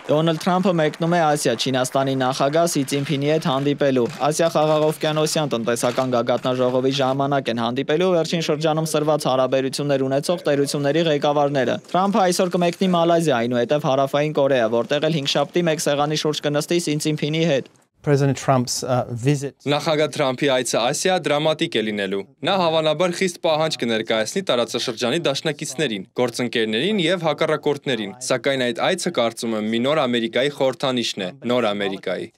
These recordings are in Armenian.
Դոնալդ Թրամփը մեկնում է Ասիա Չինաստանի նախագահ Սի Ցինփինի հետ հանդիպելու։ Ասիա խաղաղօվկիանոսյան տնտեսական գագաթնաժողովի ժամանակ են հանդիպելու վերջին շրջանում սրված հարաբերություններ ունեցող տերությունների ղեկավարները։ Թրամփը այսօր կմեկնի Մալայզիա, այնուհետև Հարավային Կորեա, որտեղ էլ 5 շաբթի մեկ սեղանի շուրջ կնստի Սի Ցինփինի հետ։ President Trump's visit. Նախագահ Թրամփի այցը Ասիա դրամատիկ է լինելու։ Նա հավանաբար խիստ պահանջ կներկայացնի տարածաշրջանի դաշնակիցներին, գործընկերներին եւ հակառակորդներին, սակայն այդ այցը կարծում եմ մի նոր Ամերիկայի խորհրդանիշն է, նոր Ամերիկայի։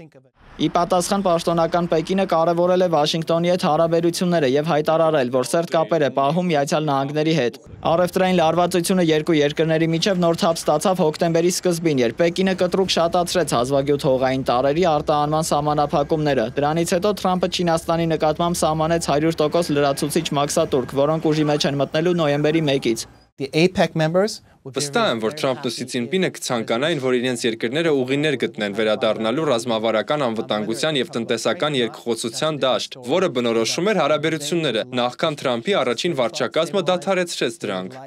Ի պատասխան պաշտոնական Պեկինը կարևորել է Վաշինգտոնի հետ հարաբերությունները եւ հայտարարել, որ սերտ կապեր է պահում Միացյալ Նահանգների հետ։ Առևտրային լարվածությունը երկու երկրների միջև նոր թափ ստացավ հոկտեմբերի սկզբին, երբ Պեկինը կտրուկ շատացրեց հազվագյուտ հողային տարրերի արտահանման սահմանափակումները։ Դրանից հետո Թրամփը Չինաստանի նկատմամբ սահմանեց 100% լրացուցիչ մաքսատուրք, որոնք ուժի մեջ են մտնելու նոյեմբերի 1-ից։ The APEC members Վստահ եմ, որ Թրամփն ու Սի Ցինփինը կցանկանային, որ իրենց երկրները ուղիներ գտնեն վերադառնալու ռազմավարական անվտանգության եւ տնտեսական երկխոսության դաշտ, որը բնորոշում էր հարաբերությունները, նախքան Թրամփի առաջին վարչակազմը դադարեցրեց դրանք։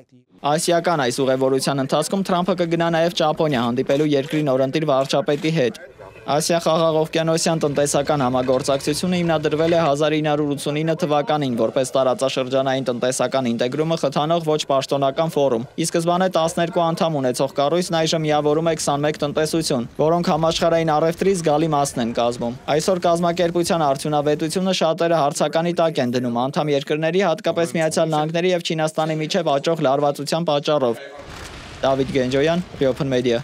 Ասիական այս ուղևորության ընթացքում Թրամփը կգնա նաև Ճապոնիա հանդիպելու երկրի նորընտիր վարչապետի հետ։ Ասիա խաղաղօվկիանոսյան տնտեսական համագործակցությունը հիմնադրվել է 1989 թվականին որպես տարածաշրջանային տնտեսական ինտեգրումը խթանող ոչ պաշտոնական ֆորում։ Ի սկզբանե 12 անդամ ունեցող կառույցն այժմ միավորում է 21 տնտեսություն, որոնք համաշխարհային առևտրի զգալի մասն են կազմում։ Այսօր կազմակերպության արդյունավետությունը շատերը հարցականի տակ են դնում անդամ երկրների, հատկապես Միացյալ Նահանգների եւ Չինաստանի միջև աճող լարվածության պատճառով։ Դավիթ Գենջոյան, Open Media։